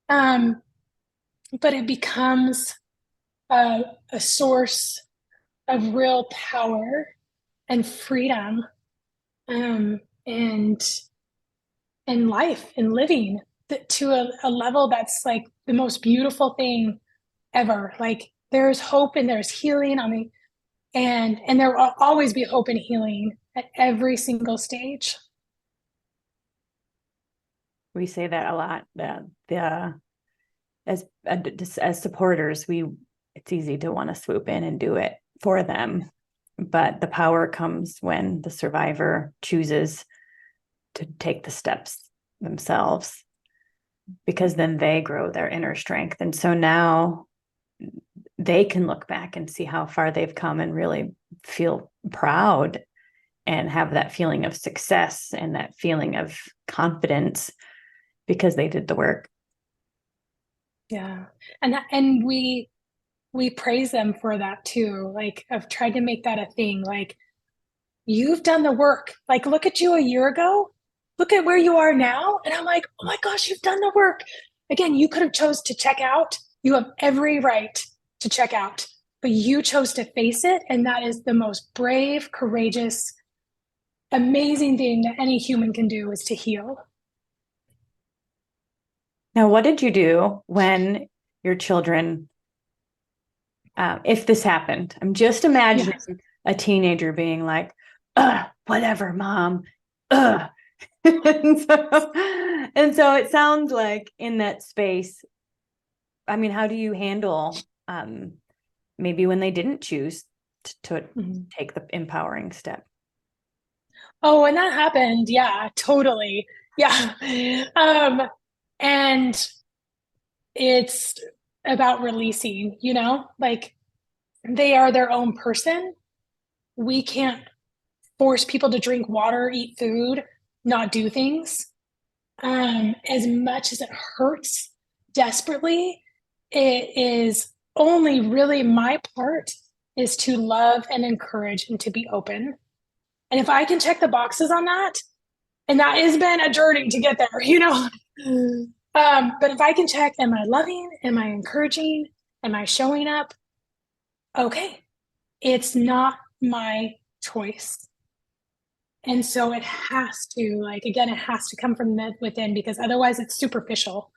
but it becomes a source of real power and freedom, and life and living to a level that's like the most beautiful thing ever. Like, there's hope and there's healing and there will always be hope and healing at every single stage. We say that a lot, that as supporters, it's easy to want to swoop in and do it for them, but the power comes when the survivor chooses to take the steps themselves, because then they grow their inner strength. And so now they can look back and see how far they've come and really feel proud and have that feeling of success and that feeling of confidence because they did the work. Yeah. And we praise them for that too. Like, I've tried to make that a thing. Like, you've done the work. Like, look at you a year ago. Look at where you are now. And I'm like, oh my gosh, you've done the work. Again, you could have chose to check out. You have every right to check out, but you chose to face it. And that is the most brave, courageous, amazing thing that any human can do, is to heal. Now, what did you do when your children, if this happened? I'm just imagining a teenager being like, whatever, mom. And so it sounds like in that space, I mean, how do you handle maybe when they didn't choose to take the empowering step? Oh, and that happened. Yeah, totally. Yeah. And it's about releasing, like, they are their own person. We can't force people to drink water, eat food, not do things. As much as it hurts desperately, it is only really my part is to love and encourage and to be open. And if I can check the boxes on that, and that has been a journey to get there, but if I can check, am I loving? Am I encouraging? Am I showing up? Okay, it's not my choice. And so it has to, like, again, it has to come from within, because otherwise it's superficial.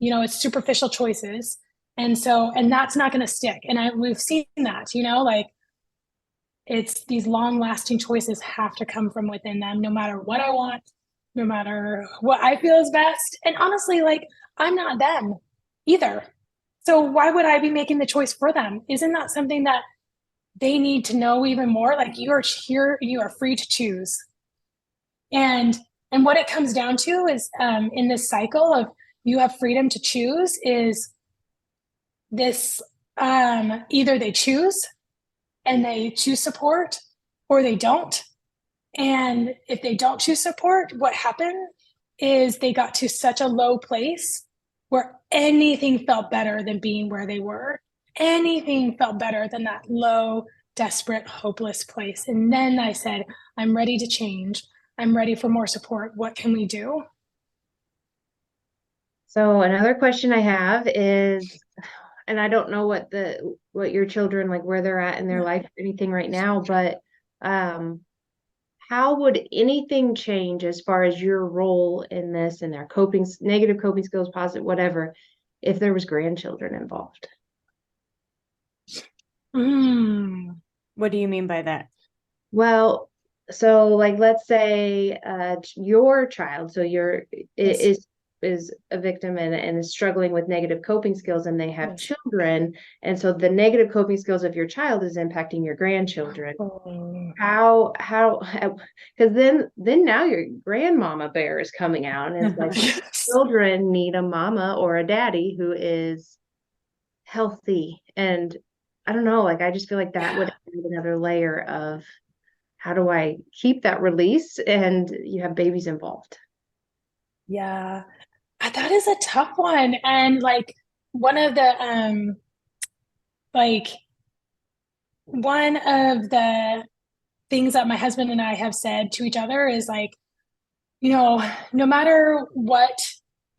It's superficial choices. And that's not going to stick. And we've seen that, like, it's these long lasting choices have to come from within them, no matter what I want, no matter what I feel is best. And honestly, like, I'm not them either. So why would I be making the choice for them? Isn't that something that they need to know even more? Like, you are here, you are free to choose. And what it comes down to is, in this cycle of you have freedom to choose, is this, either they choose and they choose support, or they don't. And if they don't choose support, what happened is they got to such a low place where anything felt better than being where they were. Anything felt better than that low, desperate, hopeless place. And then I said, I'm ready to change. I'm ready for more support. What can we do? So another question I have is, and I don't know what your children, like where they're at in their life or anything right now, but um how would anything change as far as your role in this and their negative coping skills, positive, whatever, if there was grandchildren involved? Mm. What do you mean by that? Well, so like let's say your child, so Yes. is a victim and is struggling with negative coping skills and they have Yes. children, and so the negative coping skills of your child is impacting your grandchildren. Oh. How because then now your grandmama bear is coming out and it's like Yes. children need a mama or a daddy who is healthy. And I don't know, like I just feel like that would add another layer of how do I keep that release and you have babies involved. Yeah. That is a tough one. And like one of the like one of the things that my husband and I have said to each other is like, no matter what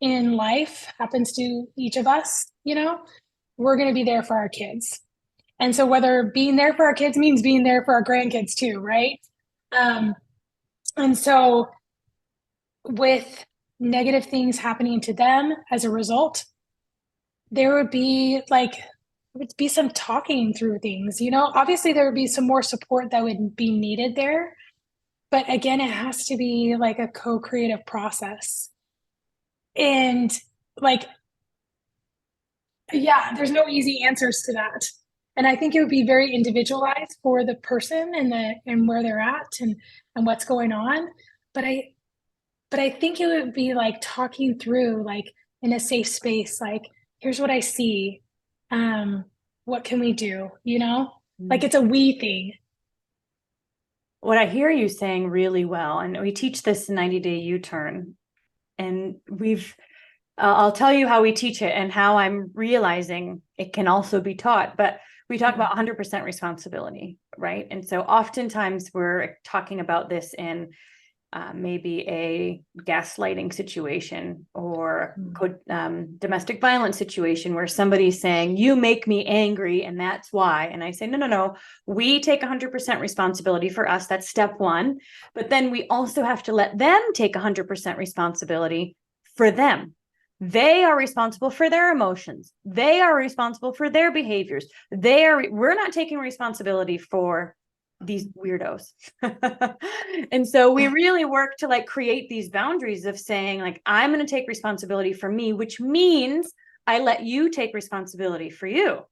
in life happens to each of us, we're going to be there for our kids. And so whether being there for our kids means being there for our grandkids too, right? Um, and so with negative things happening to them as a result, there would be some talking through things, obviously there would be some more support that would be needed there. But again, it has to be like a co-creative process. And like, yeah, there's no easy answers to that. And I think it would be very individualized for the person and where they're at and what's going on. But I think it would be like talking through like in a safe space, like, here's what I see. What can we do? Like it's a we thing. What I hear you saying really well, and we teach this 90-day U-turn, and I'll tell you how we teach it and how I'm realizing it can also be taught, but we talk about 100% responsibility, right? And so oftentimes we're talking about this in maybe a gaslighting situation or domestic violence situation where somebody's saying, you make me angry and that's why. And I say, no, we take 100% responsibility for us. That's step one. But then we also have to let them take 100% responsibility for them. They are responsible for their emotions. They are responsible for their behaviors. We're not taking responsibility for these weirdos. And so we really work to like create these boundaries of saying like, I'm going to take responsibility for me, which means I let you take responsibility for you.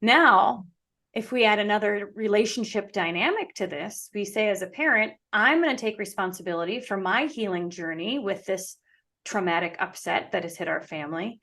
Now, if we add another relationship dynamic to this, we say as a parent, I'm going to take responsibility for my healing journey with this traumatic upset that has hit our family.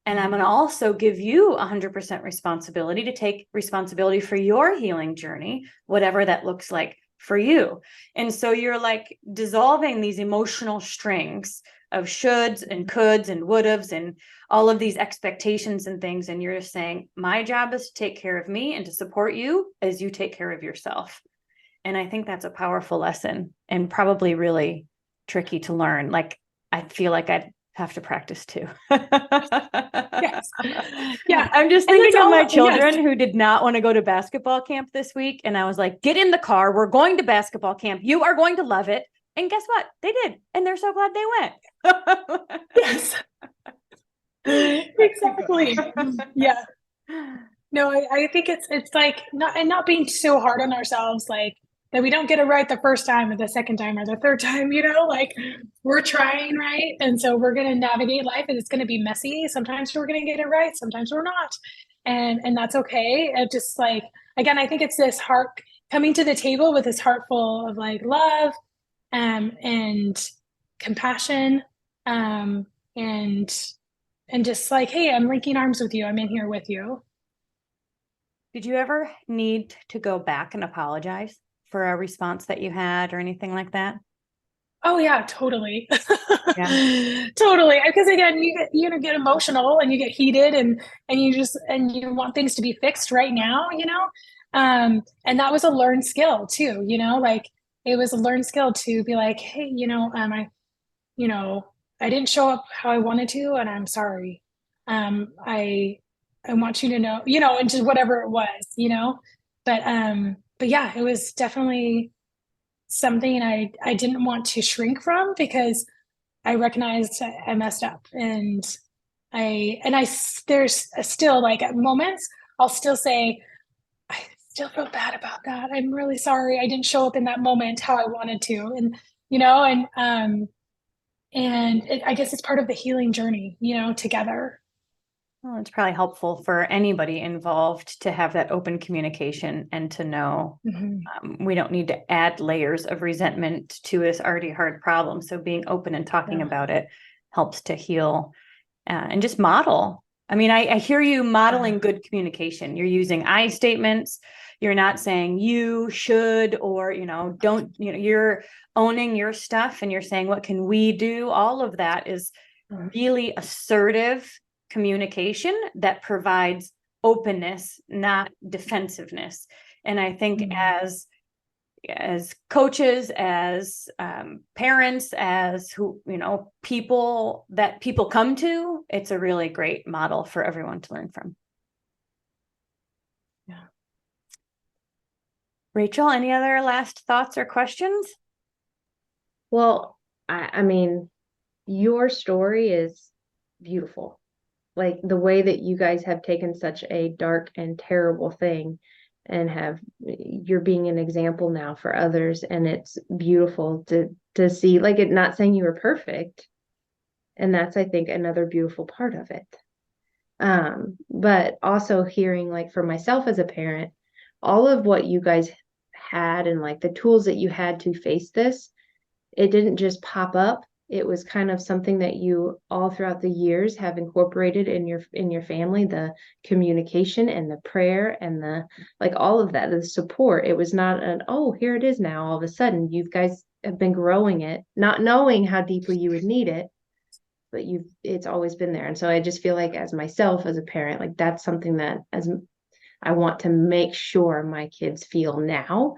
And I'm going to also give you 100% responsibility to take responsibility for your healing journey, whatever that looks like for you. And so you're like dissolving these emotional strings of shoulds and coulds and would'ves and all of these expectations and things. And you're just saying, my job is to take care of me and to support you as you take care of yourself. And I think that's a powerful lesson and probably really tricky to learn. Like, I feel like I'd have to practice too. Yes. Yeah. I'm just thinking of my children who did not want to go to basketball camp this week. And I was like, get in the car. We're going to basketball camp. You are going to love it. And guess what? They did. And they're so glad they went. Yes. Exactly. Yeah. No, I think it's like not being so hard on ourselves, like that we don't get it right the first time or the second time or the third time, like we're trying, right? And so we're going to navigate life and it's going to be messy. Sometimes we're going to get it right. Sometimes we're not. And that's okay. It just like, again, I think it's this heart coming to the table with this heart full of like love, and compassion, and just like, hey, I'm linking arms with you. I'm in here with you. Did you ever need to go back and apologize for a response that you had or anything like that? Oh yeah, totally. Yeah. Totally. Because again, get emotional and you get heated and you want things to be fixed right now, and that was a learned skill too, like it was a learned skill to be like, hey, I I didn't show up how I wanted to, and I'm sorry. I want you to know, and just whatever it was. But yeah, it was definitely something I didn't want to shrink from, because I recognized I messed up, and there's still, like, at moments I'll still say, I still feel bad about that. I'm really sorry I didn't show up in that moment how I wanted to. And, I guess it's part of the healing journey, together. Well, it's probably helpful for anybody involved to have that open communication and to know we don't need to add layers of resentment to this already hard problem. So being open and talking about it helps to heal and just model. I mean, I hear you modeling good communication. You're using I statements. You're not saying you should, or, don't, you're owning your stuff and you're saying, what can we do? All of that is really assertive communication that provides openness, not defensiveness. And I think as coaches, as parents, as people that people come to, it's a really great model for everyone to learn from. Yeah. Rachel, any other last thoughts or questions? Well, I mean, your story is beautiful. Like the way that you guys have taken such a dark and terrible thing and you're being an example now for others. And it's beautiful to see, like, it, not saying you were perfect. And that's, I think, another beautiful part of it. But also hearing, like, for myself as a parent, all of what you guys had and like the tools that you had to face this, it didn't just pop up. It was kind of something that you all throughout the years have incorporated in your family, the communication and the prayer and the, like, all of that, the support. It was not oh, here it is now. All of a sudden, you guys have been growing it, not knowing how deeply you would need it, but it's always been there. And so I just feel like, as myself, as a parent, like, that's something that as I want to make sure my kids feel now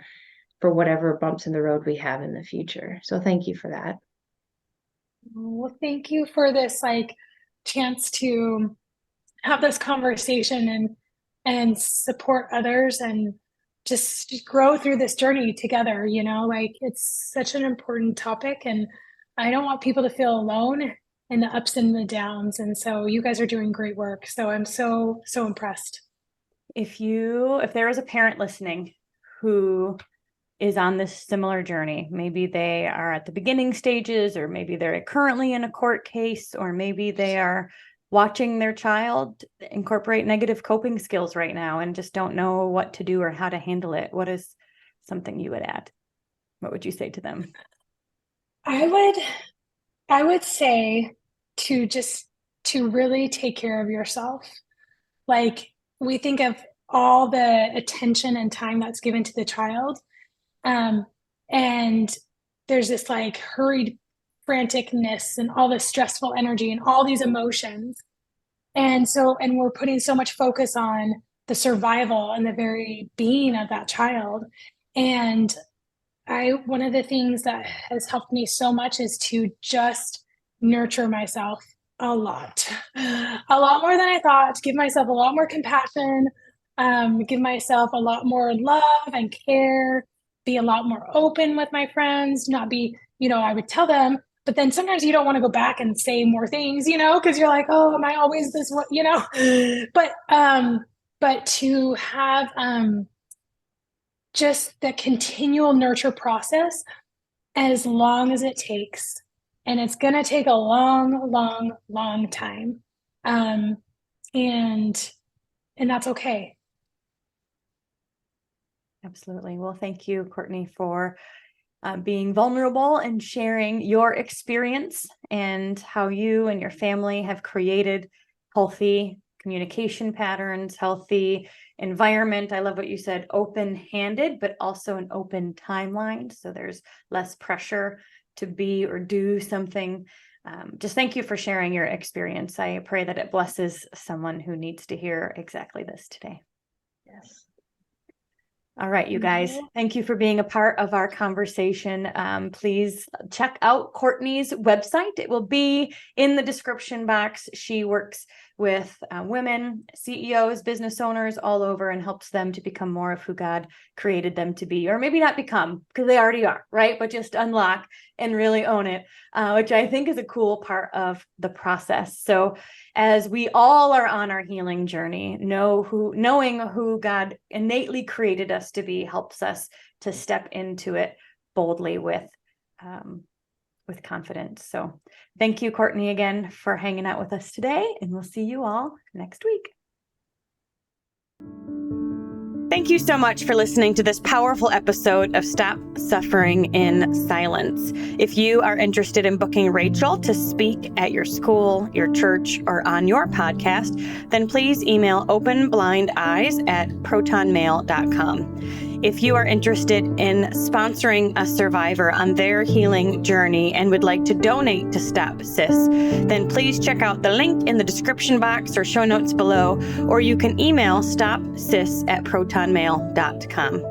for whatever bumps in the road we have in the future. So thank you for that. Well, thank you for this, like, chance to have this conversation and support others and just grow through this journey together. Like, it's such an important topic, and I don't want people to feel alone in the ups and the downs. And so you guys are doing great work. So I'm so impressed. If there is a parent listening who is on this similar journey, maybe they are at the beginning stages, or maybe they're currently in a court case, or maybe they are watching their child incorporate negative coping skills right now and just don't know what to do or how to handle it, what is something you would add? What would you say to them? I would say to really take care of yourself. Like, we think of all the attention and time that's given to the child. And there's this, like, hurried franticness and all this stressful energy and all these emotions. And we're putting so much focus on the survival and the very being of that child. And one of the things that has helped me so much is to just nurture myself a lot more than I thought, give myself a lot more compassion, give myself a lot more love and care, be a lot more open with my friends, not be, I would tell them, but then sometimes you don't want to go back and say more things, because you're like, oh, am I always this what, but to have, just the continual nurture process as long as it takes. And it's going to take a long time. And that's okay. Absolutely. Well, thank you, Courtney, for being vulnerable and sharing your experience and how you and your family have created healthy communication patterns, healthy environment. I love what you said, open-handed, but also an open timeline. So there's less pressure to be or do something. Just thank you for sharing your experience. I pray that it blesses someone who needs to hear exactly this today. Yes. All right, you guys, thank you for being a part of our conversation. Please check out Courtney's website. It will be in the description box. She works with women, CEOs, business owners all over, and helps them to become more of who God created them to be, or maybe not become, because they already are, right? But just unlock and really own it, which I think is a cool part of the process. So as we all are on our healing journey, knowing who God innately created us to be helps us to step into it boldly with confidence. So thank you, Courtney, again for hanging out with us today, and we'll see you all next week. Thank you so much for listening to this powerful episode of Stop Suffering in Silence. If you are interested in booking Rachel to speak at your school, your church, or on your podcast, then please email openblindeyes@protonmail.com. If you are interested in sponsoring a survivor on their healing journey and would like to donate to Stop SIS, then please check out the link in the description box or show notes below, or you can email stopsis@protonmail.com.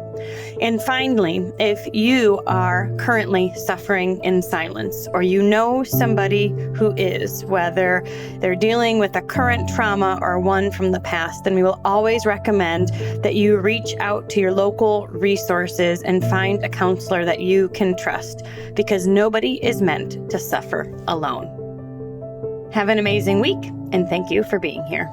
And finally, if you are currently suffering in silence, or you know somebody who is, whether they're dealing with a current trauma or one from the past, then we will always recommend that you reach out to your local resources and find a counselor that you can trust, because nobody is meant to suffer alone. Have an amazing week, and thank you for being here.